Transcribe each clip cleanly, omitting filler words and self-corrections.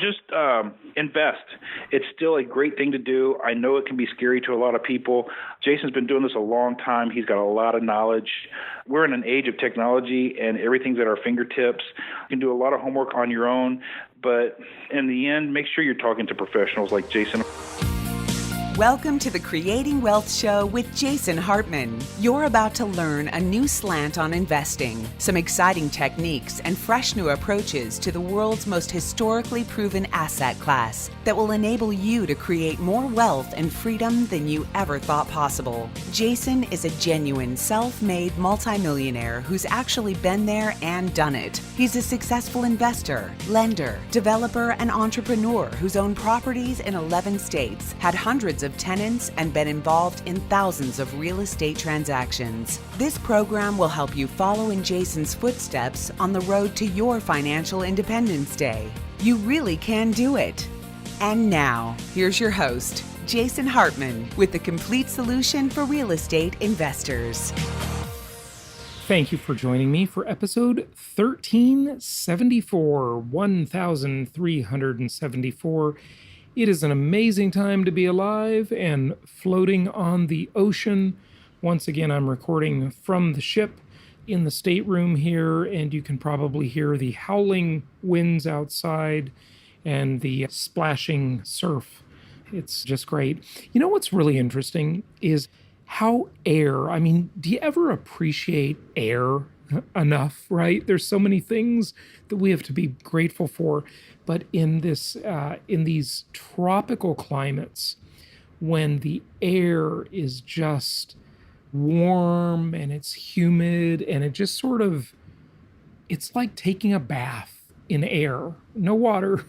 Just invest. It's still a great thing to do. I know it can be scary to a lot of people. Jason's been doing this a long time. He's got a lot of knowledge. We're in an age of technology, and everything's at our fingertips. You can do a lot of homework on your own, but in the end, make sure you're talking to professionals like Jason. Welcome to the Creating Wealth Show with Jason Hartman. You're about to learn a new slant on investing, some exciting techniques, and fresh new approaches to the world's most historically proven asset class that will enable you to create more wealth and freedom than you ever thought possible. Jason is a genuine self-made multimillionaire who's actually been there and done it. He's a successful investor, lender, developer, and entrepreneur who's owned properties in 11 states, had hundreds of tenants, and been involved in thousands of real estate transactions. This program will help you follow in Jason's footsteps on the road to your financial independence day. You really can do it. And now, here's your host, Jason Hartman, with the complete solution for real estate investors. Thank you for joining me for episode 1374. It is an amazing time to be alive and floating on the ocean. Once again, I'm recording from the ship in the stateroom here, and you can probably hear the howling winds outside and the splashing surf. It's just great. You know what's really interesting is how air, do you ever appreciate air enough, right? There's so many things that we have to be grateful for. But in these tropical climates, when the air is just warm and it's humid and it just it's like taking a bath in air. No water,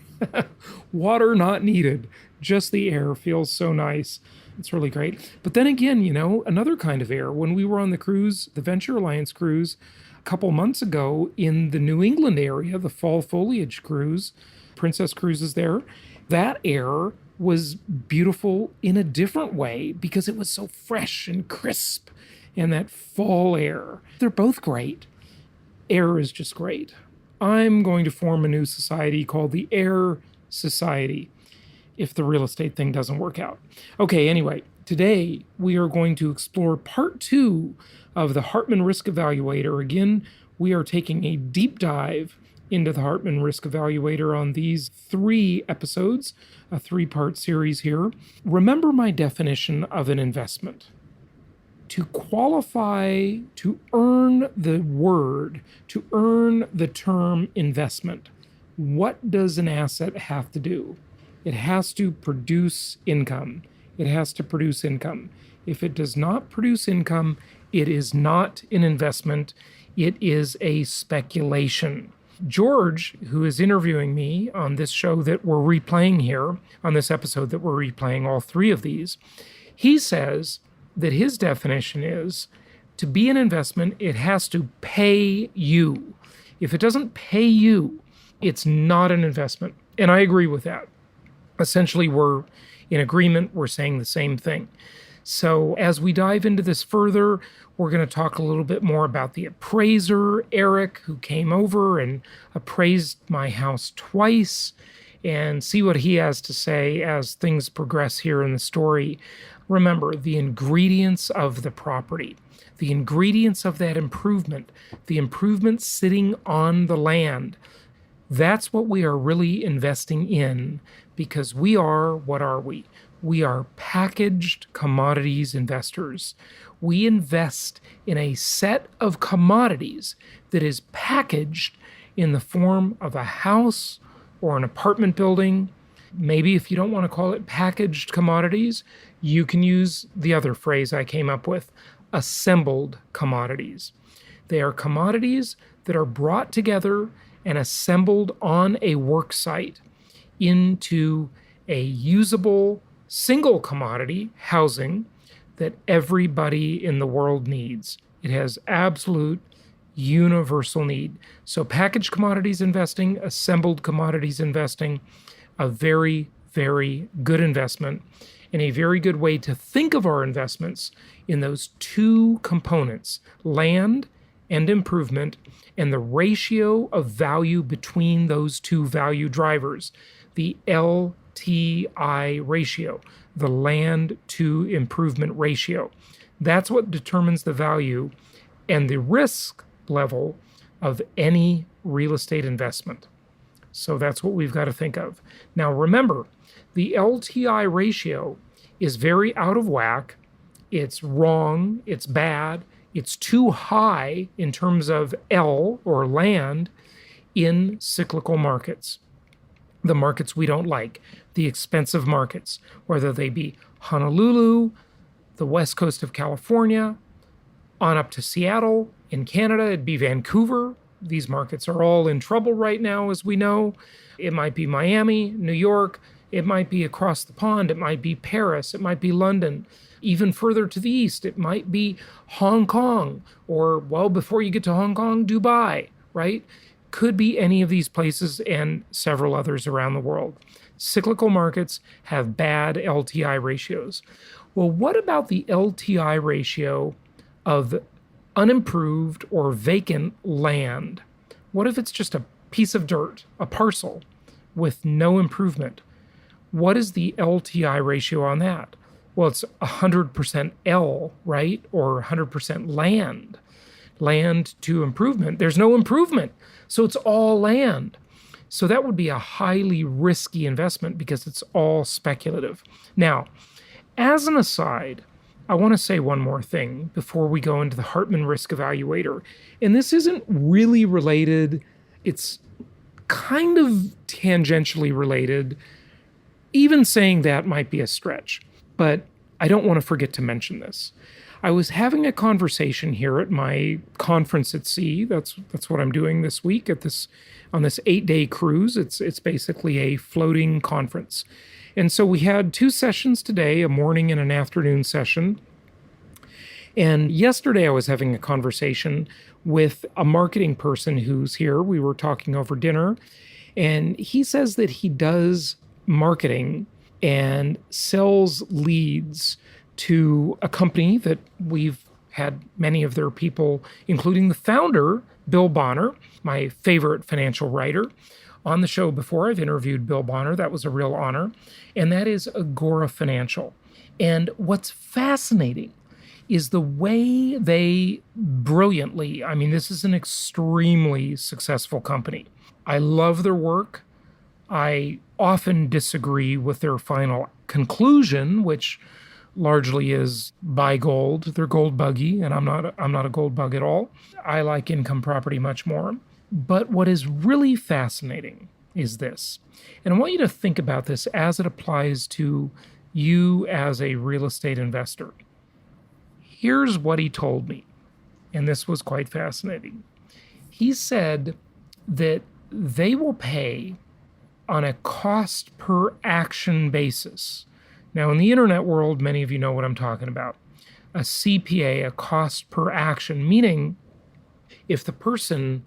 water not needed. Just the air feels so nice. It's really great. But then again, another kind of air. When we were on the cruise, the Venture Alliance cruise, a couple months ago in the New England area, the fall foliage cruise, Princess Cruises there, that air was beautiful in a different way because it was so fresh and crisp, and that fall air. They're both great. Air is just great. I'm going to form a new society called the Air Society if the real estate thing doesn't work out. Okay, anyway, today we are going to explore part 2 of the Hartman Risk Evaluator. Again, we are taking a deep dive into the Hartman Risk Evaluator on these 3 episodes, a 3-part series here. Remember my definition of an investment. To qualify, to earn the word, to earn the term investment, what does an asset have to do? It has to produce income. It has to produce income. If it does not produce income, it is not an investment. It is a speculation. George, who is interviewing me on this show that we're replaying here, on this episode that we're replaying all 3 of these, he says that his definition is to be an investment, it has to pay you. If it doesn't pay you, it's not an investment. And I agree with that. Essentially, we're in agreement. We're saying the same thing. So as we dive into this further, we're going to talk a little bit more about the appraiser, Eric, who came over and appraised my house twice, and see what he has to say as things progress here in the story. Remember, the ingredients of the property, the ingredients of that improvement, the improvement sitting on the land. That's what we are really investing in, because we are, what are we? We are packaged commodities investors. We invest in a set of commodities that is packaged in the form of a house or an apartment building. Maybe if you don't want to call it packaged commodities, you can use the other phrase I came up with, assembled commodities. They are commodities that are brought together and assembled on a work site into a usable single commodity, housing, that everybody in the world needs. It has absolute universal need. So packaged commodities investing, assembled commodities investing, a very, very good investment, and a very good way to think of our investments in those 2 components, land and improvement, and the ratio of value between those 2 value drivers. the LTI ratio, the land to improvement ratio. That's what determines the value and the risk level of any real estate investment. So that's what we've got to think of. Now remember, the LTI ratio is very out of whack. It's wrong, it's bad, it's too high in terms of L or land in cyclical markets. The markets we don't like, the expensive markets, whether they be Honolulu, the west coast of California, on up to Seattle. In Canada, it'd be Vancouver. These markets are all in trouble right now, as we know. It might be Miami, New York. It might be across the pond. It might be Paris. It might be London. Even further to the east, it might be Hong Kong, or, well, before you get to Hong Kong, Dubai, right? Could be any of these places and several others around the world. Cyclical markets have bad LTI ratios. Well, what about the LTI ratio of unimproved or vacant land? What if it's just a piece of dirt, a parcel with no improvement? What is the LTI ratio on that? Well, it's 100% L, right? Or 100% land. Land to improvement. There's no improvement, so it's all land. So that would be a highly risky investment because it's all speculative. Now, as an aside, I want to say one more thing before we go into the Hartman Risk Evaluator. And this isn't really related. It's kind of tangentially related. Even saying that might be a stretch, but I don't want to forget to mention this. I was having a conversation here at my conference at sea. That's what I'm doing this week on this 8-day cruise. It's basically a floating conference. And so we had 2 sessions today, a morning and an afternoon session. And yesterday I was having a conversation with a marketing person who's here. We were talking over dinner, and he says that he does marketing and sells leads to a company that we've had many of their people, including the founder, Bill Bonner, my favorite financial writer, on the show before. I've interviewed Bill Bonner. That was a real honor. And that is Agora Financial. And what's fascinating is the way they brilliantly, I mean, this is an extremely successful company. I love their work. I often disagree with their final conclusion, which largely is buy gold. They're gold buggy, and I'm not a gold bug at all. I like income property much more. But what is really fascinating is this. And I want you to think about this as it applies to you as a real estate investor. Here's what he told me, and this was quite fascinating. He said that they will pay on a cost per action basis. Now, in the internet world, many of you know what I'm talking about. A CPA, a cost per action, meaning if the person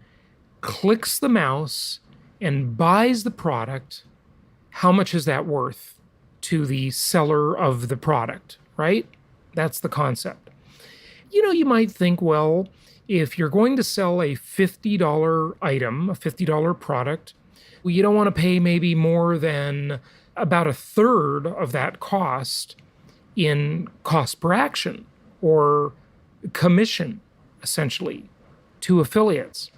clicks the mouse and buys the product, how much is that worth to the seller of the product, right? That's the concept. You know, you might think, well, if you're going to sell a $50 item, a $50 product, well, you don't want to pay maybe more than about 1/3 of that cost in cost per action or commission, essentially, to affiliates.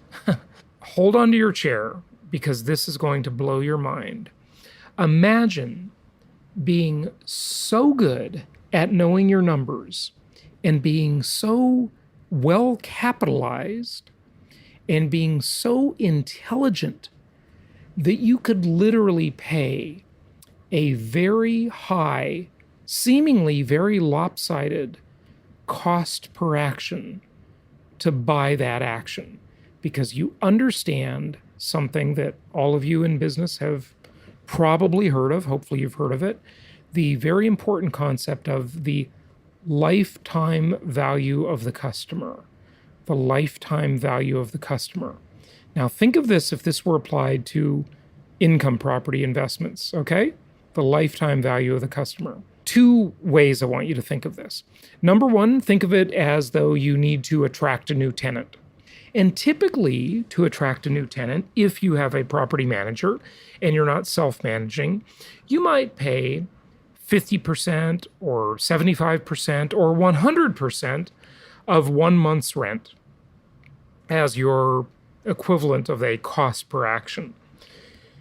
Hold on to your chair, because this is going to blow your mind. Imagine being so good at knowing your numbers and being so well capitalized and being so intelligent that you could literally pay a very high, seemingly very lopsided cost per action to buy that action, because you understand something that all of you in business have probably heard of. Hopefully you've heard of it. The very important concept of the lifetime value of the customer. The lifetime value of the customer. Now think of this if this were applied to income property investments, okay? The lifetime value of the customer. 2 ways I want you to think of this. Number 1, think of it as though you need to attract a new tenant. And typically, to attract a new tenant, if you have a property manager and you're not self-managing, you might pay 50% or 75% or 100% of 1 month's rent as your equivalent of a cost per action.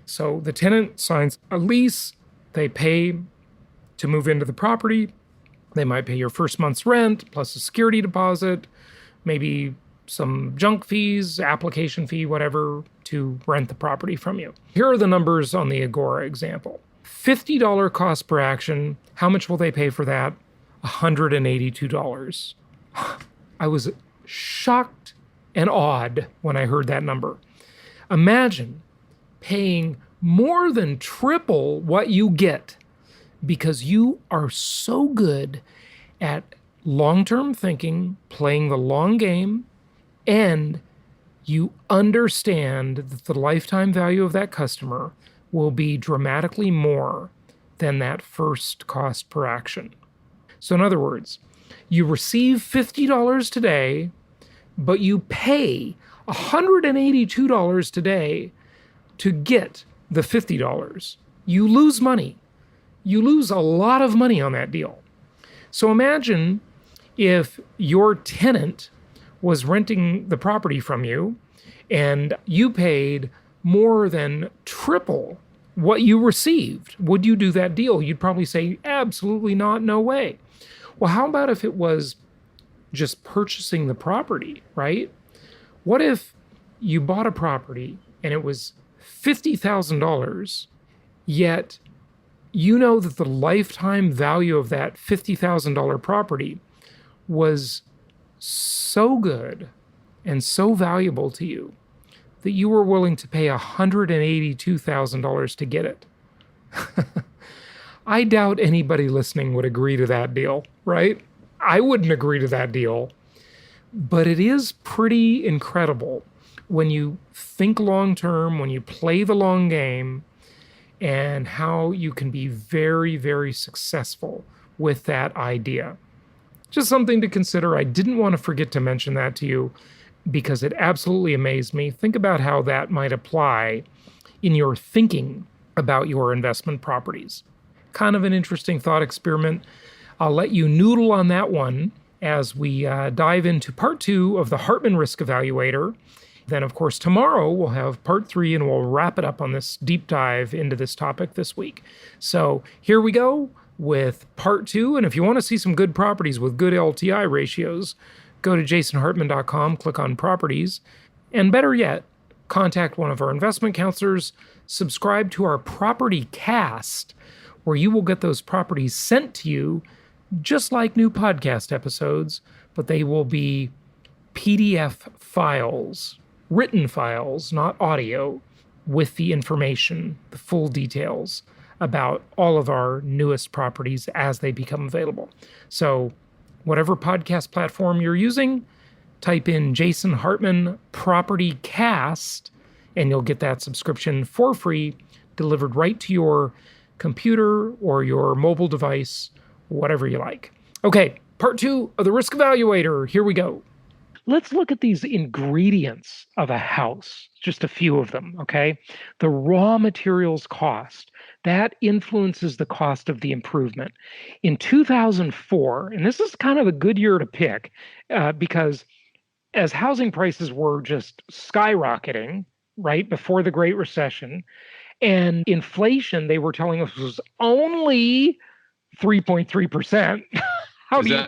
So the tenant signs a lease, they pay to move into the property. They might pay your first month's rent plus a security deposit, maybe some junk fees, application fee, whatever, to rent the property from you. Here are the numbers on the Agora example. $50 cost per action. How much will they pay for that? $182. I was shocked and awed when I heard that number. Imagine paying more than triple what you get because you are so good at long-term thinking, playing the long game, and you understand that the lifetime value of that customer will be dramatically more than that first cost per action. So in other words, you receive $50 today, but you pay $182 today to get the $50. You lose money. You lose a lot of money on that deal. So imagine if your tenant was renting the property from you and you paid more than triple what you received. Would you do that deal? You'd probably say, absolutely not, no way. Well, how about if it was just purchasing the property, right? What if you bought a property and it was $50,000, yet you know that the lifetime value of that $50,000 property was so good and so valuable to you that you were willing to pay $182,000 to get it? I doubt anybody listening would agree to that deal, right? I wouldn't agree to that deal. But it is pretty incredible when you think long-term, when you play the long game, and how you can be very, very successful with that idea. Just something to consider. I didn't want to forget to mention that to you because it absolutely amazed me. Think about how that might apply in your thinking about your investment properties. Kind of an interesting thought experiment. I'll let you noodle on that one as we dive into part 2 of the Hartman Risk Evaluator. Then, of course, tomorrow we'll have part 3 and we'll wrap it up on this deep dive into this topic this week. So here we go with part 2. And if you want to see some good properties with good LTI ratios, go to jasonhartman.com, click on properties, and better yet, contact one of our investment counselors, subscribe to our property cast, where you will get those properties sent to you just like new podcast episodes, but they will be PDF files, written files, not audio, with the information, the full details about all of our newest properties as they become available. So whatever podcast platform you're using, type in Jason Hartman Property Cast, and you'll get that subscription for free, delivered right to your computer or your mobile device, whatever you like. Okay, part 2 of the Risk Evaluator. Here we go. Let's look at these ingredients of a house, just a few of them, okay? The raw materials cost, that influences the cost of the improvement. In 2004, and this is kind of a good year to pick, because as housing prices were just skyrocketing, right, before the Great Recession, and inflation, they were telling us, was only 3.3%. How do you...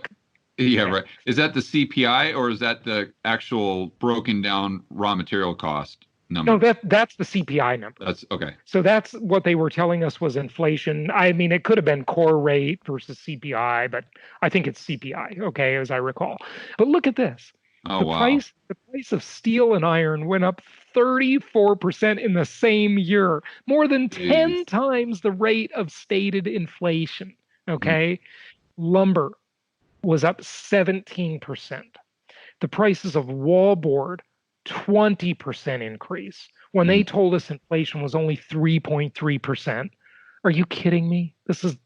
Yeah, right. Is that the CPI or is that the actual broken down raw material cost number? No, that's the CPI number. That's okay. So that's what they were telling us was inflation. I mean, it could have been core rate versus CPI, but I think it's CPI, okay, as I recall. But look at this. Oh, the price of steel and iron went up 34% in the same year, more than 10 times the rate of stated inflation, okay? Lumber was up 17%. The prices of wallboard, 20% increase, when they told us inflation was only 3.3%. Are you kidding me? This is,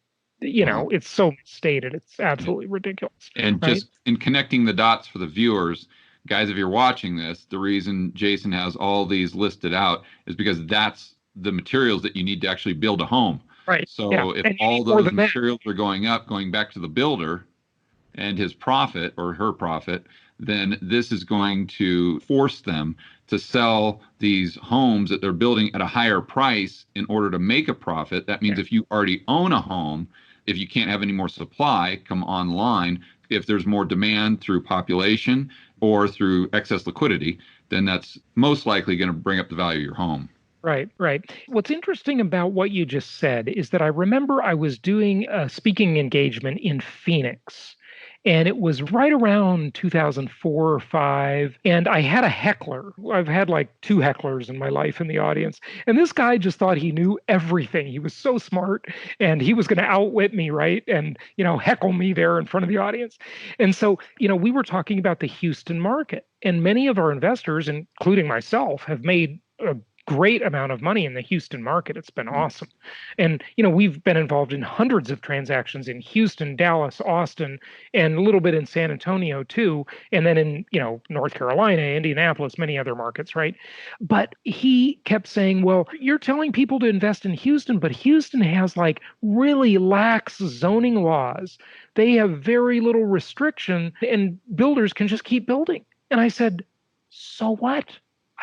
it's so stated. It's absolutely ridiculous. And right? Just in connecting the dots for the viewers, guys, if you're watching this, the reason Jason has all these listed out is because that's the materials that you need to actually build a home. Right. So Yeah. if And you all need more those than that. materials are going up, going back to the builder and his profit or her profit, then this is going to force them to sell these homes that they're building at a higher price in order to make a profit. That means if you already own a home, if you can't have any more supply come online, if there's more demand through population or through excess liquidity, then that's most likely going to bring up the value of your home. Right, right. What's interesting about what you just said is that I remember I was doing a speaking engagement in Phoenix, and it was right around 2004 or 5, and I had a heckler. I've had like 2 hecklers in my life in the audience, and this guy just thought he knew everything. He was so smart, and he was going to outwit me, right? And, heckle me there in front of the audience. And so, we were talking about the Houston market, and many of our investors, including myself, have made a great amount of money in the Houston market. It's been awesome. And, we've been involved in hundreds of transactions in Houston, Dallas, Austin, and a little bit in San Antonio too. And then in, North Carolina, Indianapolis, many other markets, right? But he kept saying, well, you're telling people to invest in Houston, but Houston has like really lax zoning laws. They have very little restriction and builders can just keep building. And I said, so what?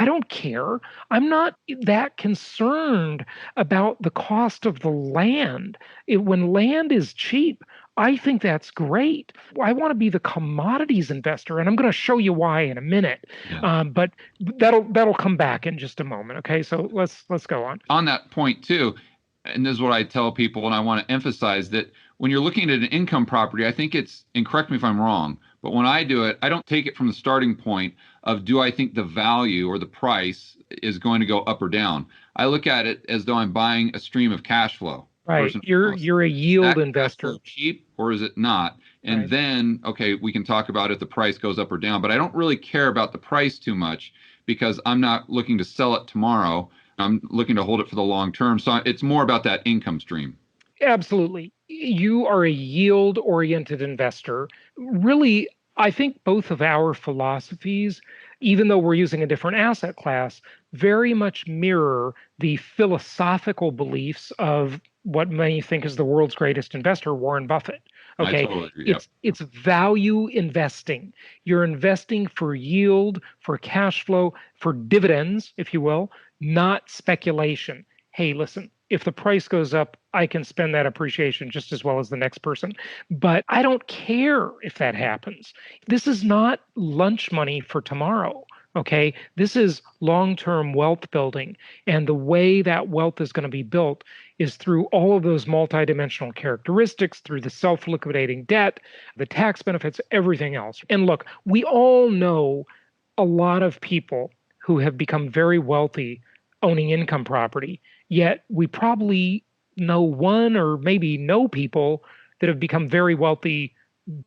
I don't care. I'm not that concerned about the cost of the land. When land is cheap, I think that's great. I want to be the commodities investor, and I'm going to show you why in a minute. Yeah. But that'll come back in just a moment. Okay, so let's go on. On that point too, and this is what I tell people, and I want to emphasize that when you're looking at an income property, I think and correct me if I'm wrong, but when I do it, I don't take it from the starting point of do I think the value or the price is going to go up or down. I look at it as though I'm buying a stream of cash flow. Right. You're a yield investor. Cheap or is it not? And right. Then, okay, we can talk about if the price goes up or down, but I don't really care about the price too much because I'm not looking to sell it tomorrow. I'm looking to hold it for the long term. So it's more about that income stream. Absolutely. You are a yield-oriented investor. Really, I think both of our philosophies, even though we're using a different asset class, very much mirror the philosophical beliefs of what many think is the world's greatest investor, Warren Buffett. Okay, I totally agree. It's value investing. You're investing for yield, for cash flow, for dividends, if you will, not speculation. Hey, listen, if the price goes up, I can spend that appreciation just as well as the next person. But I don't care if that happens. This is not lunch money for tomorrow. Okay, this is long-term wealth building. And the way that wealth is going to be built is through all of those multidimensional characteristics, through the self-liquidating debt, the tax benefits, everything else. And look, we all know a lot of people who have become very wealthy owning income property, yet we probably know one or maybe no people that have become very wealthy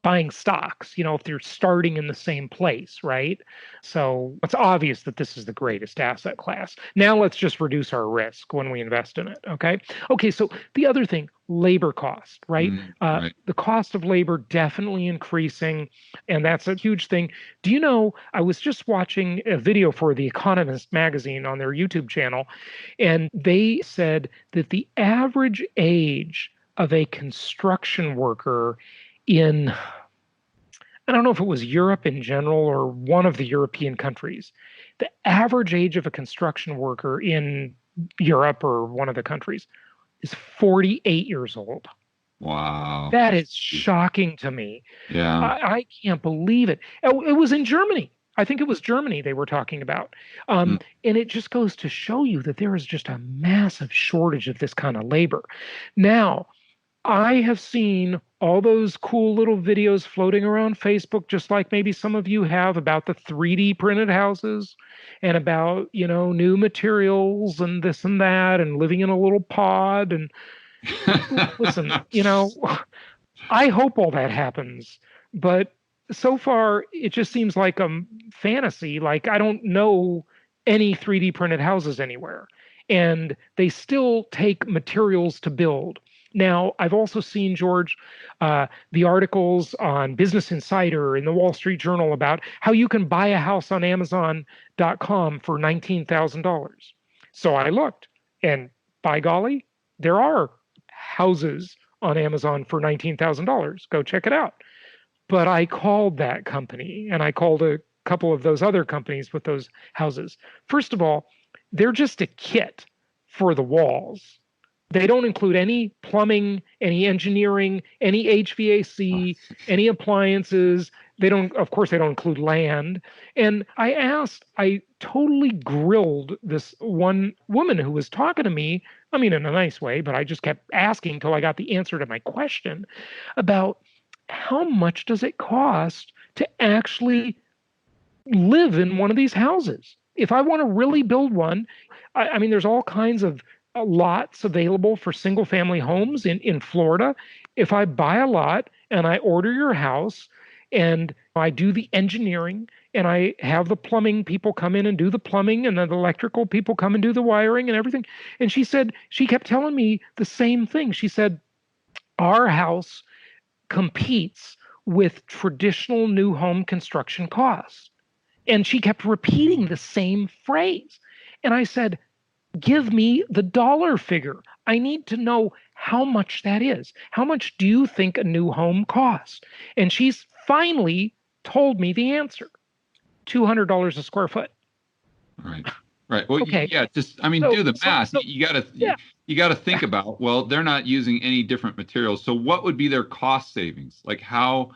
buying stocks, if they're starting in the same place, right? So it's obvious that this is the greatest asset class. Now let's just reduce our risk when we invest in it, okay? Okay, so the other thing, labor cost, right? Right. The cost of labor definitely increasing, and that's a huge thing. Do you know, I was just watching a video for The Economist magazine on their YouTube channel, and they said that the average age of a construction worker in, I don't know if it was Europe in general or one of the European countries, the average age of a construction worker in Europe or one of the countries is 48 years old. Wow. That is shocking to me. Yeah. I can't believe it. It was in Germany. I think it was Germany they were talking about. And it just goes to show you that there is just a massive shortage of this kind of labor. Now, I have seen all those cool little videos floating around Facebook, just like maybe some of you have, about the 3D printed houses and about, new materials and this and that and living in a little pod. And listen, I hope all that happens. But so far, it just seems like a fantasy. Like, I don't know any 3D printed houses anywhere. And they still take materials to build. Now, I've also seen, George, the articles on Business Insider and the Wall Street Journal about how you can buy a house on Amazon.com for $19,000. So I looked, and by golly, there are houses on Amazon for $19,000. Go check it out. But I called that company, and I called a couple of those other companies with those houses. First of all, they're just a kit for the walls. They don't include any plumbing, any engineering, any HVAC, any appliances. Of course, they don't include land. And I totally grilled this one woman who was talking to me, I mean, in a nice way, but I just kept asking till I got the answer to my question about how much does it cost to actually live in one of these houses? If I want to really build one, I mean, there's all kinds of lots available for single family homes in Florida. If I buy a lot and I order your house and I do the engineering and I have the plumbing people come in and do the plumbing and then the electrical people come and do the wiring and everything. And she kept telling me the same thing. She said, our house competes with traditional new home construction costs. And she kept repeating the same phrase. And I said, give me the dollar figure. I need to know how much that is. How much do you think a new home costs? And she's finally told me the answer. $200 a square foot. Right. Right. Well, okay. Yeah, just, I mean, do the math. You got to think about, well, they're not using any different materials. So what would be their cost savings? Like how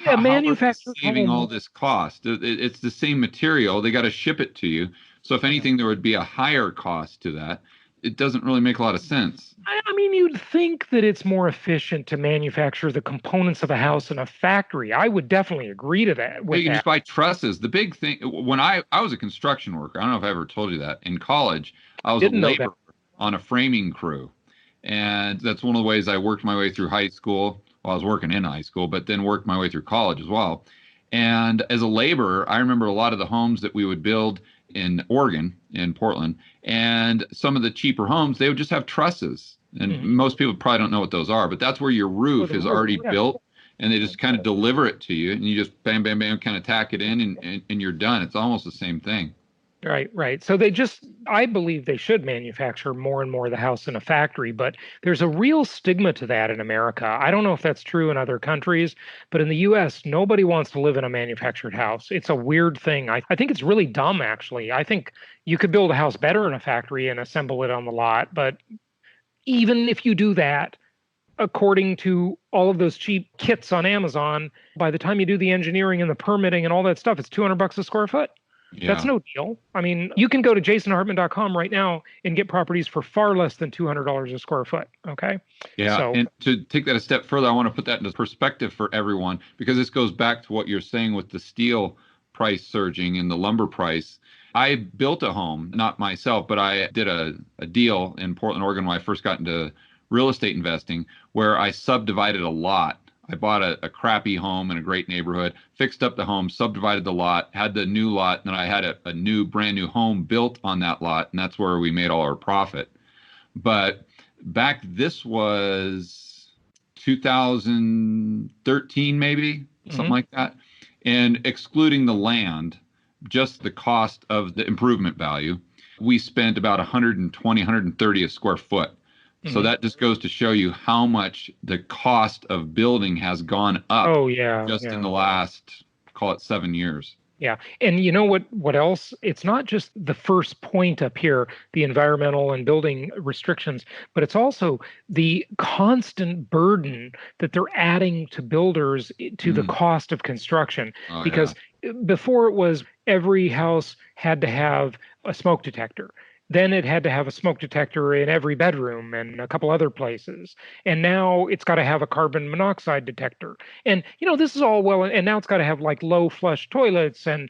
manufactured saving all this cost? It's the same material. They got to ship it to you. So if anything, there would be a higher cost to that. It doesn't really make a lot of sense. I mean, you'd think that it's more efficient to manufacture the components of a house in a factory. I would definitely agree to that. You can just buy trusses. The big thing, when I was a construction worker, I don't know if I ever told you that. In college, I was a laborer on a framing crew. And that's one of the ways I worked my way through high school. Well, I was working in high school, but then worked my way through college as well. And as a laborer, I remember a lot of the homes that we would build in Oregon, in Portland, and some of the cheaper homes, they would just have trusses. And most people probably don't know what those are, but that's where your roof is already built, and they just kind of deliver it to you, and you just bam, bam, bam, kind of tack it in, and you're done. It's almost the same thing. Right. So I believe they should manufacture more and more of the house in a factory, but there's a real stigma to that in America. I don't know if that's true in other countries, but in the US, nobody wants to live in a manufactured house. It's a weird thing. I think it's really dumb, actually. I think you could build a house better in a factory and assemble it on the lot, but even if you do that, according to all of those cheap kits on Amazon, by the time you do the engineering and the permitting and all that stuff, it's $200 a square foot. Yeah. That's no deal. I mean, you can go to jasonhartman.com right now and get properties for far less than $200 a square foot. Okay. Yeah. So, and to take that a step further, I want to put that into perspective for everyone, because this goes back to what you're saying with the steel price surging and the lumber price. I built a home, not myself, but I did a deal in Portland, Oregon, when I first got into real estate investing, where I subdivided a lot. I bought a crappy home in a great neighborhood, fixed up the home, subdivided the lot, had the new lot, and then I had a brand new home built on that lot, and that's where we made all our profit. But this was 2013, maybe, something like that. And excluding the land, just the cost of the improvement value, we spent about 130 a square foot. So that just goes to show you how much the cost of building has gone up. In the last, call it 7 years. Yeah. And you know what else? It's not just the first point up here, the environmental and building restrictions, but it's also the constant burden that they're adding to builders to the cost of construction. Because before it was every house had to have a smoke detector. Then it had to have a smoke detector in every bedroom and a couple other places. And now it's got to have a carbon monoxide detector. And, this is all well, and now it's got to have like low flush toilets and,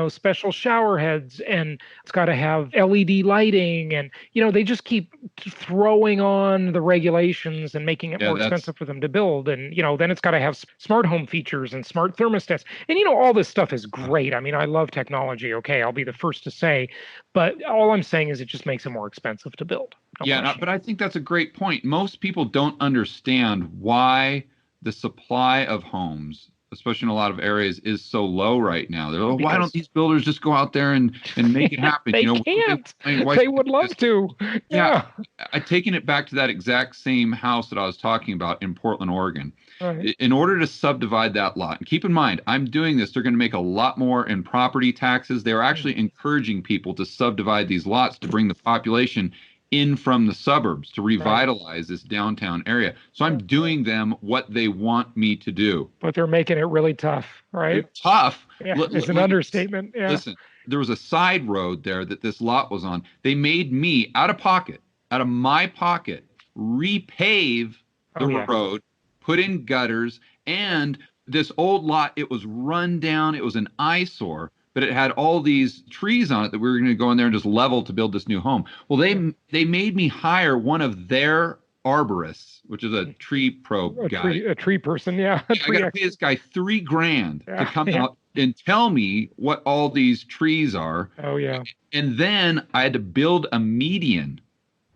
special shower heads, and it's got to have LED lighting. And, they just keep throwing on the regulations and making it more expensive for them to build. And, then it's got to have smart home features and smart thermostats. And, all this stuff is great. I mean, I love technology. Okay, I'll be the first to say. But all I'm saying is it just makes it more expensive to build. But I think that's a great point. Most people don't understand why the supply of homes, especially in a lot of areas, is so low right now. They're like, why don't these builders just go out there and make it happen? They can't. They would love to. Yeah. I've taken it back to that exact same house that I was talking about in Portland, Oregon. Right. In order to subdivide that lot, and keep in mind, I'm doing this, they're going to make a lot more in property taxes. They're actually encouraging people to subdivide these lots to bring the population in from the suburbs to revitalize this downtown area. So I'm doing them what they want me to do. But they're making it really tough, right? It's tough. Yeah, it's an understatement. Yeah. Listen, there was a side road there that this lot was on. They made me, out of my pocket, repave the road, put in gutters, and this old lot, it was run down. It was an eyesore, but it had all these trees on it that we were going to go in there and just level to build this new home. Well, they made me hire one of their arborists, which is a tree pro guy. A tree person, I got to pay this guy $3,000 to come out and tell me what all these trees are. Oh, yeah. And then I had to build a median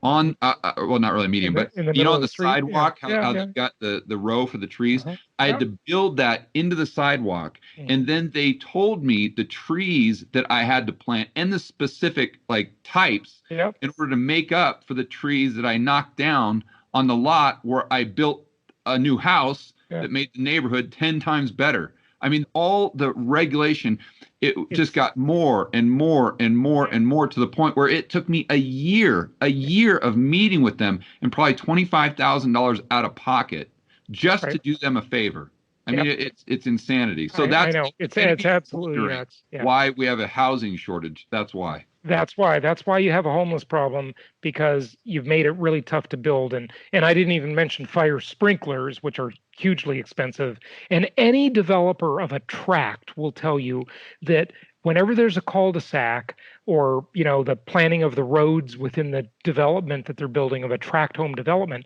on, well, not really a median, but on the sidewalk, how they've got the row for the trees. I had to build that into the sidewalk. And then they told me the trees that I had to plant and the specific types in order to make up for the trees that I knocked down on the lot where I built a new house that made the neighborhood 10 times better. I mean, all the regulation, it just got more and more and more and more to the point where it took me a year of meeting with them and probably $25,000 out of pocket just to do them a favor. I mean, it's insanity. So I know. It's absolutely nuts. Yeah. Why we have a housing shortage. That's why. That's why you have a homeless problem, because you've made it really tough to build. And I didn't even mention fire sprinklers, which are hugely expensive. And any developer of a tract will tell you that whenever there's a cul-de-sac or, the planning of the roads within the development that they're building of a tract home development,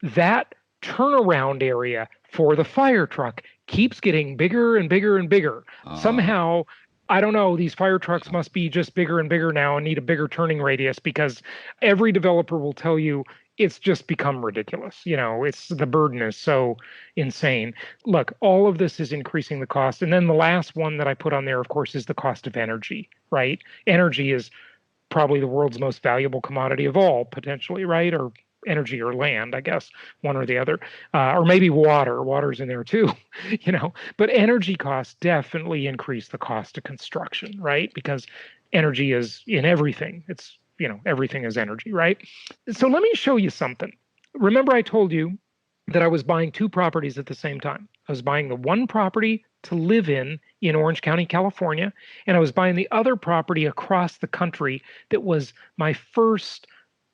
that turnaround area for the fire truck keeps getting bigger and bigger and bigger. Somehow, I don't know, these fire trucks must be just bigger and bigger now and need a bigger turning radius, because every developer will tell you it's just become ridiculous. The burden is so insane. Look, all of this is increasing the cost. And then the last one that I put on there, of course, is the cost of energy, right? Energy is probably the world's most valuable commodity of all, potentially, right? Or energy or land, I guess, one or the other, or maybe water. Water's in there too, But energy costs definitely increase the cost of construction, right? Because energy is in everything. It's, everything is energy, right? So let me show you something. Remember I told you that I was buying two properties at the same time. I was buying the one property to live in Orange County, California, and I was buying the other property across the country that was my first,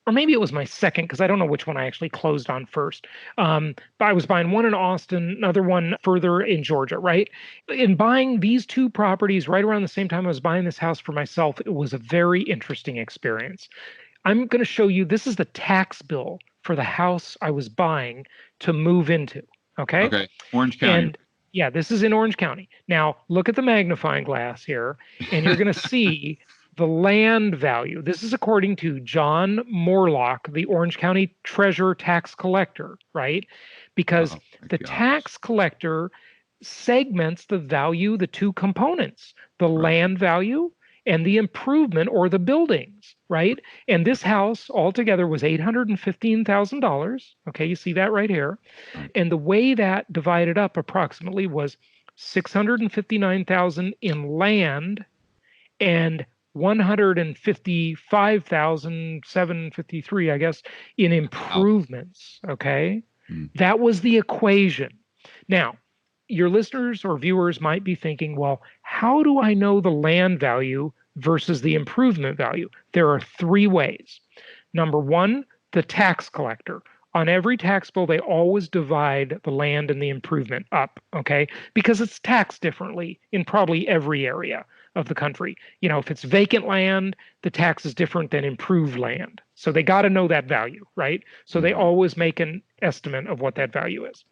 or maybe it was my second, because I don't know which one I actually closed on first. But I was buying one in Austin, another one further in Georgia, right? In buying these two properties right around the same time I was buying this house for myself, it was a very interesting experience. I'm going to show you, this is the tax bill for the house I was buying to move into, okay? Okay, Orange County. And yeah, this is in Orange County. Now, look at the magnifying glass here, and you're going to see the land value. This is according to John Morlock, the Orange County Treasurer Tax Collector, right? Because the tax collector segments the value, the two components, the land value and the improvement or the buildings, right? And this house altogether was $815,000. Okay, you see that right here. And the way that divided up approximately was $659,000 in land and $155,753, I guess, in improvements. Okay. That was the equation. Now, your listeners or viewers might be thinking, well, how do I know the land value versus the improvement value? There are three ways. Number one, the tax collector. On every tax bill, they always divide the land and the improvement up, okay? Because it's taxed differently in probably every area of the country. If it's vacant land, the tax is different than improved land. So they got to know that value, right? So they always make an estimate of what that value is.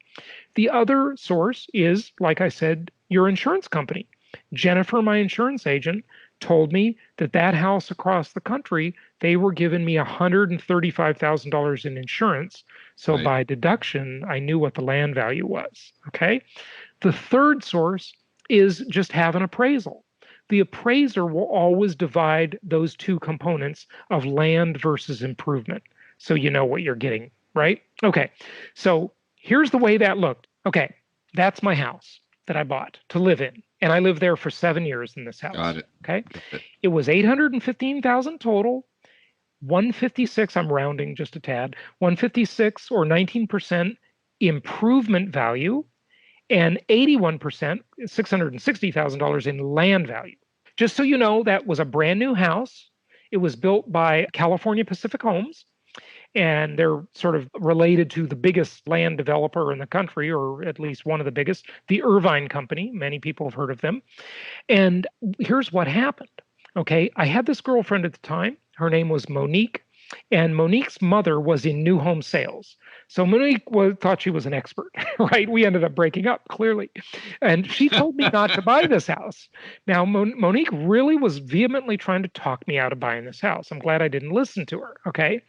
The other source is, like I said, your insurance company. Jennifer, my insurance agent, told me that house across the country, they were giving me $135,000 in insurance. So Right. by deduction, I knew what the land value was. Okay. The third source is just have an appraisal. The appraiser will always divide those two components of land versus improvement. So you know what you're getting, right? Okay. So here's the way that looked. Okay. That's my house that I bought to live in. And I lived there for 7 years in this house. Got it. Okay. Got it. It was $815,000 total. 156, I'm rounding just a tad, 156 or 19% improvement value, and 81%, $660,000 in land value. Just so you know, that was a brand new house. It was built by California Pacific Homes, and they're sort of related to the biggest land developer in the country, or at least one of the biggest, the Irvine Company. Many people have heard of them. And here's what happened. Okay, I had this girlfriend at the time. Her name was Monique, and Monique's mother was in new home sales. So Monique thought she was an expert, right? We ended up breaking up, clearly. And she told me not to buy this house. Now, Monique really was vehemently trying to talk me out of buying this house. I'm glad I didn't listen to her, okay?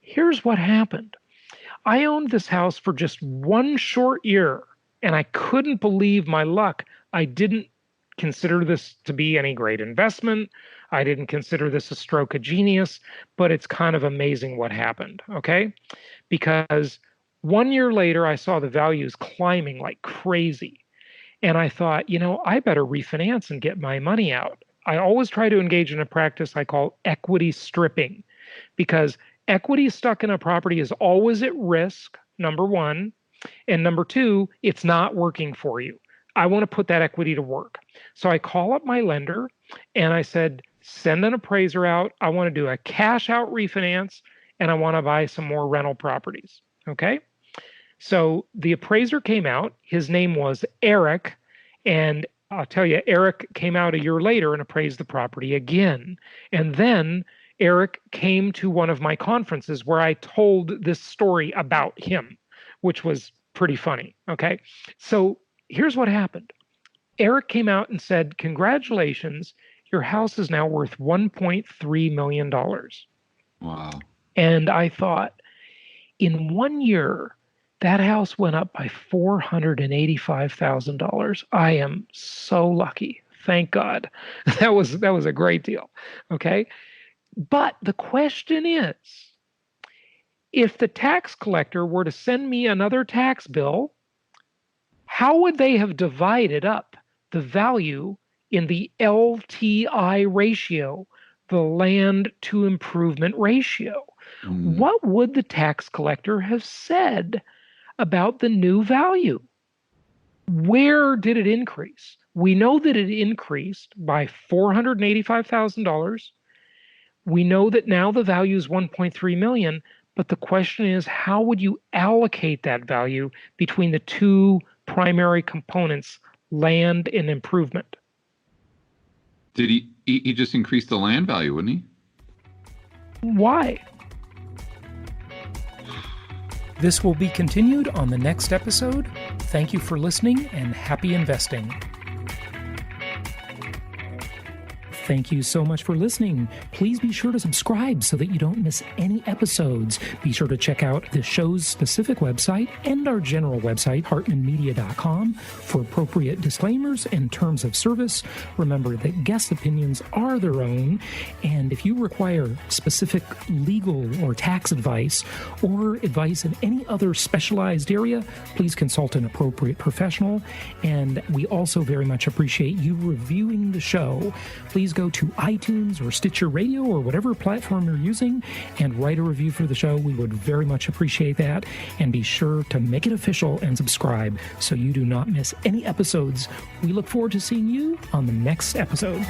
Here's what happened. I owned this house for just 1 short year, and I couldn't believe my luck. I didn't consider this to be any great investment. I didn't consider this a stroke of genius, but it's kind of amazing what happened, okay? Because 1 year later, I saw the values climbing like crazy. And I thought, I better refinance and get my money out. I always try to engage in a practice I call equity stripping, because equity stuck in a property is always at risk, number one. And number two, it's not working for you. I want to put that equity to work. So I call up my lender and I said, send an appraiser out. I want to do a cash out refinance and I want to buy some more rental properties. Okay. So the appraiser came out. His name was Eric. And I'll tell you, Eric came out a year later and appraised the property again. And then Eric came to one of my conferences where I told this story about him, which was pretty funny. Okay. So here's what happened. Eric came out and said, congratulations, your house is now worth $1.3 million. Wow. And I thought, in 1 year, that house went up by $485,000. I am so lucky. Thank God. That was a great deal. Okay. But the question is, if the tax collector were to send me another tax bill, how would they have divided up the value in the LTI ratio, the land to improvement ratio? What would the tax collector have said about the new value? Where did it increase? We know that it increased by $485,000. We know that now the value is $1.3 million, but the question is, how would you allocate that value between the two primary components, land and improvement? Did he just increase the land value, wouldn't he? Why? This will be continued on the next episode. Thank you for listening and happy investing. Thank you so much for listening. Please be sure to subscribe so that you don't miss any episodes. Be sure to check out the show's specific website and our general website, hartmanmedia.com, for appropriate disclaimers and terms of service. Remember that guest opinions are their own, and if you require specific legal or tax advice or advice in any other specialized area, please consult an appropriate professional. And we also very much appreciate you reviewing the show. Please go to iTunes or Stitcher Radio or whatever platform you're using and write a review for the show. We would very much appreciate that. And be sure to make it official and subscribe so you do not miss any episodes. We look forward to seeing you on the next episode.